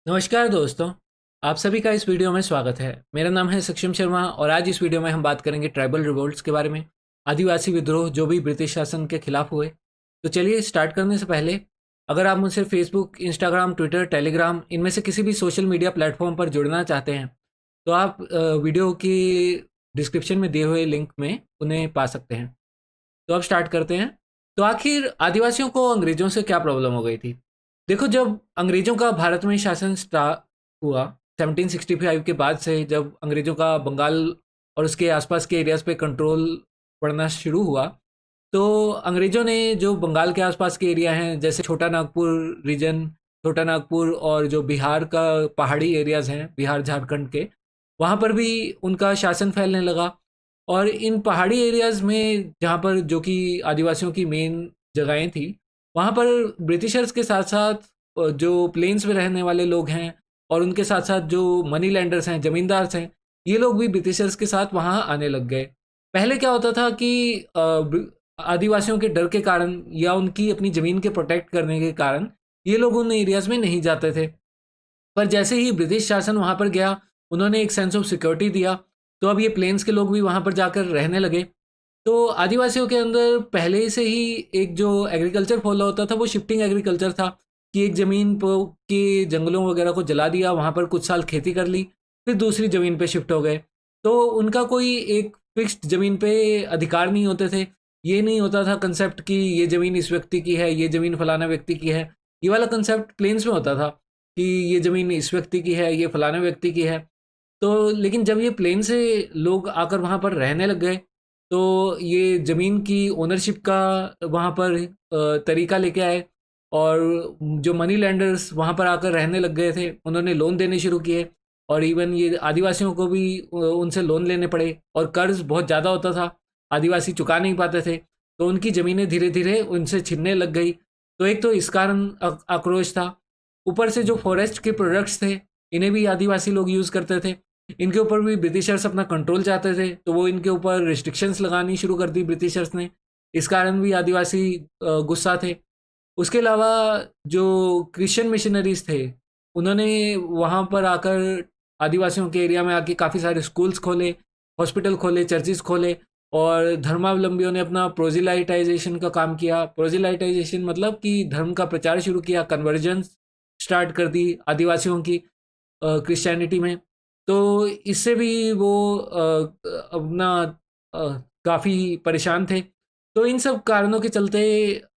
नमस्कार दोस्तों, आप सभी का इस वीडियो में स्वागत है। मेरा नाम है सक्षम शर्मा और आज इस वीडियो में हम बात करेंगे ट्राइबल रिवोल्ट्स के बारे में, आदिवासी विद्रोह जो भी ब्रिटिश शासन के खिलाफ हुए। तो चलिए स्टार्ट करने से पहले, अगर आप मुझसे फेसबुक, इंस्टाग्राम, ट्विटर, टेलीग्राम इनमें से किसी भी सोशल मीडिया प्लेटफॉर्म पर जुड़ना चाहते हैं तो आप वीडियो की डिस्क्रिप्शन में दिए हुए लिंक में उन्हें पा सकते हैं। तो अब स्टार्ट करते हैं। तो आखिर आदिवासियों को अंग्रेजों से क्या प्रॉब्लम हो गई थी? देखो, जब अंग्रेजों का भारत में शासन स्टार्ट हुआ 1765 के बाद से, जब अंग्रेजों का बंगाल और उसके आसपास के एरियाज पे कंट्रोल पड़ना शुरू हुआ, तो अंग्रेजों ने जो बंगाल के आसपास के एरिया हैं, जैसे छोटा नागपुर रीजन, छोटा नागपुर और जो बिहार का पहाड़ी एरियाज हैं, बिहार झारखंड के, वहाँ पर भी उनका शासन फैलने लगा। और इन पहाड़ी एरियाज में, जहाँ पर जो कि आदिवासियों की मेन जगहें थी, वहाँ पर ब्रिटिशर्स के साथ साथ जो प्लेन्स में रहने वाले लोग हैं और उनके साथ साथ जो मनी लैंडर्स हैं, जमींदार हैं, ये लोग भी ब्रिटिशर्स के साथ वहाँ आने लग गए। पहले क्या होता था कि आदिवासियों के डर के कारण या उनकी अपनी ज़मीन के प्रोटेक्ट करने के कारण ये लोग उन एरियाज में नहीं जाते थे। पर जैसे ही ब्रिटिश शासन वहाँ पर गया, उन्होंने एक सेंस ऑफ सिक्योरिटी दिया, तो अब ये प्लेन्स के लोग भी वहाँ पर जाकर रहने लगे। तो आदिवासियों के अंदर पहले से ही एक जो एग्रीकल्चर फॉलो होता था वो शिफ्टिंग एग्रीकल्चर था, कि एक ज़मीन के जंगलों वगैरह को जला दिया, वहाँ पर कुछ साल खेती कर ली, फिर दूसरी ज़मीन पे शिफ्ट हो गए। तो उनका कोई एक फिक्स्ड ज़मीन पे अधिकार नहीं होते थे। ये नहीं होता था कंसेप्ट कि ये ज़मीन इस व्यक्ति की है, ये ज़मीन फलाना व्यक्ति की है। ये वाला कंसेप्ट प्लेन्स में होता था कि ये ज़मीन इस व्यक्ति की है, ये फलाने व्यक्ति की है। तो लेकिन जब ये प्लेन से लोग आकर वहाँ पर रहने लग गए, तो ये ज़मीन की ओनरशिप का वहाँ पर तरीका लेके आए। और जो मनी लैंडर्स वहाँ पर आकर रहने लग गए थे, उन्होंने लोन देने शुरू किए। और इवन ये आदिवासियों को भी उनसे लोन लेने पड़े और कर्ज बहुत ज़्यादा होता था, आदिवासी चुका नहीं पाते थे, तो उनकी ज़मीनें धीरे धीरे उनसे छिनने लग गई। तो एक तो इस कारण आक्रोश था। ऊपर से जो फॉरेस्ट के प्रोडक्ट्स थे, इन्हें भी आदिवासी लोग यूज़ करते थे। इनके ऊपर भी ब्रिटिशर्स अपना कंट्रोल चाहते थे, तो वो इनके ऊपर रिस्ट्रिक्शंस लगानी शुरू कर दी ब्रिटिशर्स ने। इस कारण भी आदिवासी गुस्सा थे। उसके अलावा जो क्रिश्चियन मिशनरीज थे, उन्होंने वहाँ पर आकर आदिवासियों के एरिया में आके काफ़ी सारे स्कूल्स खोले, हॉस्पिटल खोले, चर्चिज़ खोले। और धर्मावलंबियों ने अपना प्रोजिलाइटाइजेशन का काम किया। प्रोजिलाइटाइजेशन मतलब कि धर्म का प्रचार शुरू किया, कन्वर्जन स्टार्ट कर दी आदिवासियों की क्रिश्चियनिटी में। तो इससे भी वो अपना काफ़ी परेशान थे। तो इन सब कारणों के चलते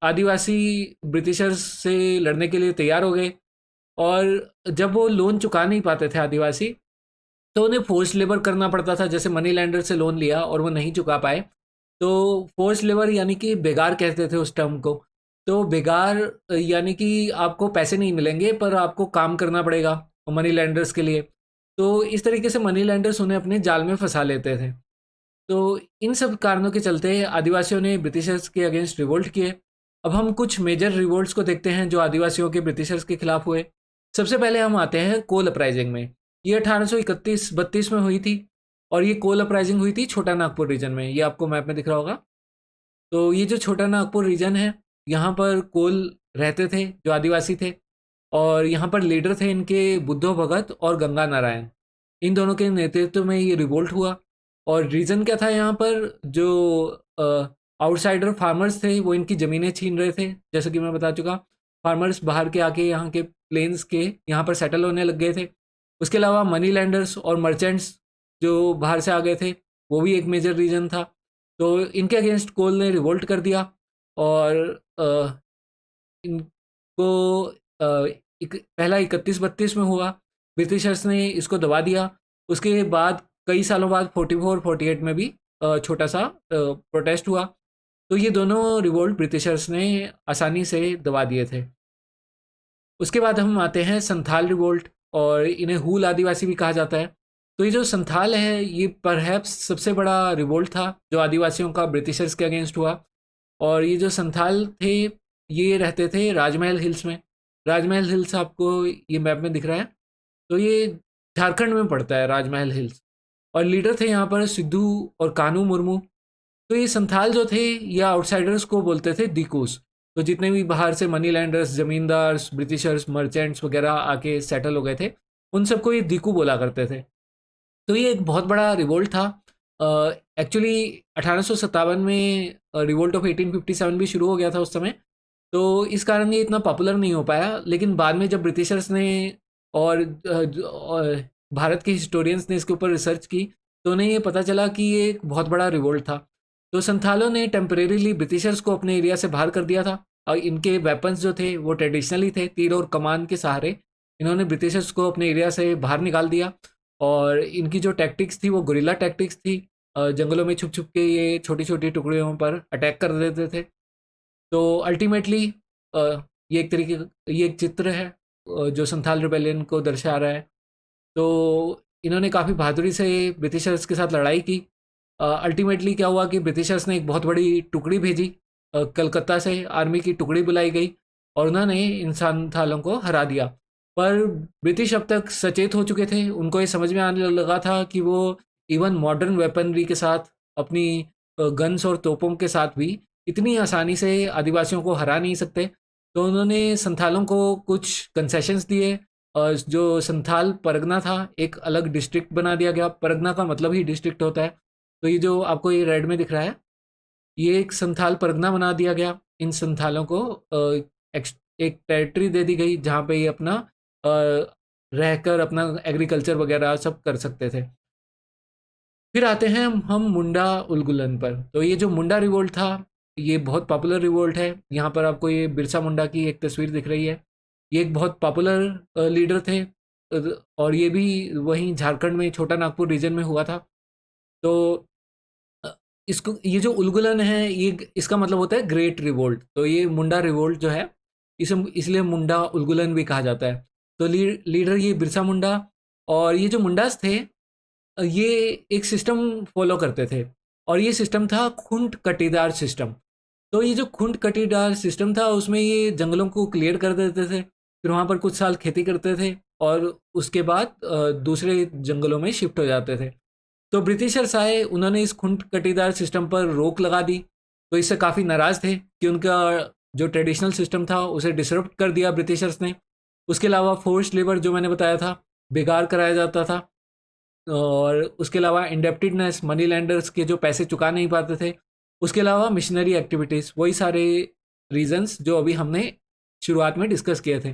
आदिवासी ब्रिटिशर्स से लड़ने के लिए तैयार हो गए। और जब वो लोन चुका नहीं पाते थे आदिवासी, तो उन्हें फोर्स लेबर करना पड़ता था। जैसे मनी लैंडर से लोन लिया और वो नहीं चुका पाए, तो फोर्स लेबर यानी कि बेगार कहते थे उस टर्म को। तो बेगार यानी कि आपको पैसे नहीं मिलेंगे पर आपको काम करना पड़ेगा मनी लैंडर्स के लिए। तो इस तरीके से मनी लैंडर्स उन्हें अपने जाल में फंसा लेते थे। तो इन सब कारणों के चलते आदिवासियों ने ब्रिटिशर्स के अगेंस्ट रिवोल्ट किए। अब हम कुछ मेजर रिवोल्ट्स को देखते हैं जो आदिवासियों के ब्रिटिशर्स के खिलाफ हुए। सबसे पहले हम आते हैं कोल अपराइजिंग में। ये 1831-32 में हुई थी। और ये कोल अपराइजिंग हुई थी छोटा नागपुर रीजन में। ये आपको मैप में दिख रहा होगा। तो ये जो छोटा नागपुर रीजन है, यहाँ पर कोल रहते थे जो आदिवासी थे। और यहाँ पर लीडर थे इनके बुद्धो भगत और गंगा नारायण। इन दोनों के नेतृत्व में ये रिवोल्ट हुआ। और रीज़न क्या था यहाँ पर? जो आउटसाइडर फार्मर्स थे वो इनकी ज़मीनें छीन रहे थे, जैसे कि मैं बता चुका। फार्मर्स बाहर के आके यहाँ के प्लेन्स के यहाँ पर सेटल होने लग गए थे। उसके अलावा मनी लैंडर्स और मर्चेंट्स जो बाहर से आ गए थे, वो भी एक मेजर रीजन था। तो इनके अगेंस्ट कोल ने रिवोल्ट कर दिया। और इनको पहला 31-32 में हुआ। ब्रिटिशर्स ने इसको दबा दिया। उसके बाद कई सालों बाद 44-48 में भी छोटा सा प्रोटेस्ट हुआ। तो ये दोनों रिवोल्ट ब्रिटिशर्स ने आसानी से दबा दिए थे। उसके बाद हम आते हैं संथाल रिवोल्ट, और इन्हें हूल आदिवासी भी कहा जाता है। तो ये जो संथाल है, ये परहैप्स सबसे बड़ा रिवोल्ट था जो आदिवासियों का ब्रिटिशर्स के अगेंस्ट हुआ। और ये जो संथाल थे, ये रहते थे राजमहल हिल्स में। राजमहल हिल्स आपको ये मैप में दिख रहा है। तो ये झारखंड में पड़ता है राजमहल हिल्स। और लीडर थे यहाँ पर सिद्धू और कानू मुर्मू। तो ये संथाल जो थे, ये आउटसाइडर्स को बोलते थे दिकूस। तो जितने भी बाहर से money landers, zamindars, Britishers, merchants वगैरह आके सेटल हो गए थे, उन सबको ये दीकू बोला करते थे। तो ये एक बहुत बड़ा रिवोल्ट था। एक्चुअली 1857 में रिवोल्ट ऑफ 1857 भी शुरू हो गया था उस समय। तो इस कारण ये इतना पॉपुलर नहीं हो पाया, लेकिन बाद में जब ब्रिटिशर्स ने और भारत के हिस्टोरियंस ने इसके ऊपर रिसर्च की, तो उन्हें ये पता चला कि ये एक बहुत बड़ा रिवोल्ट था। तो संथालों ने टेम्परेरीली ब्रिटिशर्स को अपने एरिया से बाहर कर दिया था, और इनके वेपन्स जो थे वो ट्रेडिशनली थे, तीर और कमान के सहारे इन्होंने ब्रिटिशर्स को अपने एरिया से बाहर निकाल दिया। और इनकी जो टैक्टिक्स थी वो गुरिल्ला टैक्टिक्स थी। जंगलों में छुप छुप के ये छोटी छोटी टुकड़ियों पर अटैक कर देते थे। तो अल्टीमेटली ये एक तरीके ये एक चित्र है जो संथाल रिबेलियन को दर्शा रहा है। तो इन्होंने काफ़ी बहादुरी से ब्रिटिशर्स के साथ लड़ाई की। अल्टीमेटली क्या हुआ कि ब्रिटिशर्स ने एक बहुत बड़ी टुकड़ी भेजी, कलकत्ता से आर्मी की टुकड़ी बुलाई गई और उन्होंने इन संथालों को हरा दिया। पर ब्रिटिश अब तक सचेत हो चुके थे, उनको ये समझ में आने लगा था कि वो इवन मॉडर्न वेपनरी के साथ, अपनी गन्स और तोपों के साथ भी इतनी आसानी से आदिवासियों को हरा नहीं सकते। तो उन्होंने संथालों को कुछ कंसेशंस दिए। जो संथाल परगना था, एक अलग डिस्ट्रिक्ट बना दिया गया। परगना का मतलब ही डिस्ट्रिक्ट होता है। तो ये जो आपको ये रेड में दिख रहा है, ये एक संथाल परगना बना दिया गया। इन संथालों को एक टेरिटरी दे दी गई जहाँ पे ये अपना रहकर अपना एग्रीकल्चर वगैरह सब कर सकते थे। फिर आते हैं हम मुंडा उलगुलन पर। तो ये जो मुंडा रिवोल्ट था, ये बहुत पॉपुलर रिवोल्ट है। यहाँ पर आपको ये बिरसा मुंडा की एक तस्वीर दिख रही है। ये एक बहुत पॉपुलर लीडर थे, और ये भी वहीं झारखंड में छोटा नागपुर रीजन में हुआ था। तो अ, इसको ये जो उलगुलन है, ये इसका मतलब होता है ग्रेट रिवोल्ट। तो ये मुंडा रिवोल्ट जो है, इसे इसलिए मुंडा उलगुलन भी कहा जाता है। तो लीडर ये बिरसा मुंडा। और ये जो मुंडास थे, ये एक सिस्टम फॉलो करते थे, और ये सिस्टम था खुंट कटीदार सिस्टम। तो ये जो खुंट कटीदार सिस्टम था, उसमें ये जंगलों को क्लियर कर देते थे, फिर वहाँ पर कुछ साल खेती करते थे, और उसके बाद दूसरे जंगलों में शिफ्ट हो जाते थे। तो ब्रिटिशर्स आए, उन्होंने इस खुंट कटीदार सिस्टम पर रोक लगा दी। तो इससे काफ़ी नाराज़ थे कि उनका जो ट्रेडिशनल सिस्टम था उसे डिसरप्ट कर दिया ब्रिटिशर्स ने। उसके अलावा फोर्स्ड लेबर जो मैंने बताया था, बेकार कराया जाता था। और उसके अलावा इंडेप्टेडनेस, मनी लैंडर्स के जो पैसे चुका नहीं पाते थे। उसके अलावा मिशनरी एक्टिविटीज़, वही सारे रीजंस जो अभी हमने शुरुआत में डिस्कस किए थे।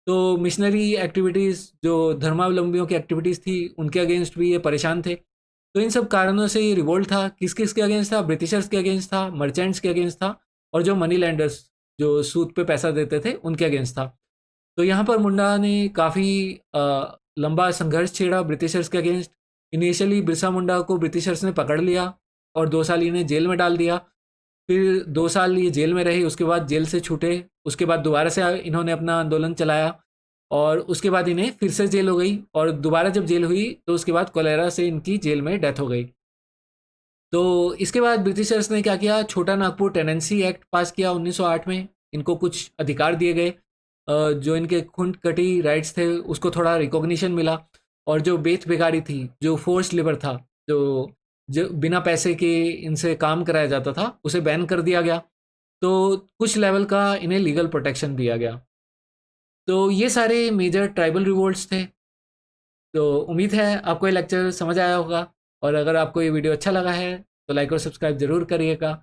तो मिशनरी एक्टिविटीज़, जो धर्मावलंबियों की एक्टिविटीज़ थी, उनके अगेंस्ट भी ये परेशान थे। तो इन सब कारणों से ये रिवोल्ट था। किस किस के अगेंस्ट था? ब्रिटिशर्स के अगेंस्ट था, मर्चेंट्स के अगेंस्ट था, और जो मनी लैंडर्स जो सूद पे पैसा देते थे उनके अगेंस्ट था। तो यहाँ पर मुंडा ने काफ़ी लंबा संघर्ष छेड़ा ब्रिटिशर्स के अगेंस्ट। इनिशियली बिरसा मुंडा को ब्रिटिशर्स ने पकड़ लिया और 2 साल इन्हें जेल में डाल दिया। फिर 2 साल ये जेल में रहे, उसके बाद जेल से छूटे। उसके बाद दोबारा से इन्होंने अपना आंदोलन चलाया, और उसके बाद इन्हें फिर से जेल हो गई, और दोबारा जब जेल हुई तो उसके बाद कोलेरा से इनकी जेल में डेथ हो गई। तो इसके बाद ब्रिटिशर्स ने क्या किया, छोटा नागपुर टेनेंसी एक्ट पास किया 1908 में। इनको कुछ अधिकार दिए गए, जो इनके खुंट कटी राइट्स थे उसको थोड़ा रिकॉग्निशन मिला। और जो बेच बेगारी थी, जो फोर्स लेबर था, जो जो बिना पैसे के इनसे काम कराया जाता था, उसे बैन कर दिया गया। तो कुछ लेवल का इन्हें लीगल प्रोटेक्शन दिया गया। तो ये सारे मेजर ट्राइबल रिवोल्ट्स थे। तो उम्मीद है आपको ये लेक्चर समझ आया होगा, और अगर आपको ये वीडियो अच्छा लगा है तो लाइक और सब्सक्राइब ज़रूर करिएगा।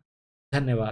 धन्यवाद।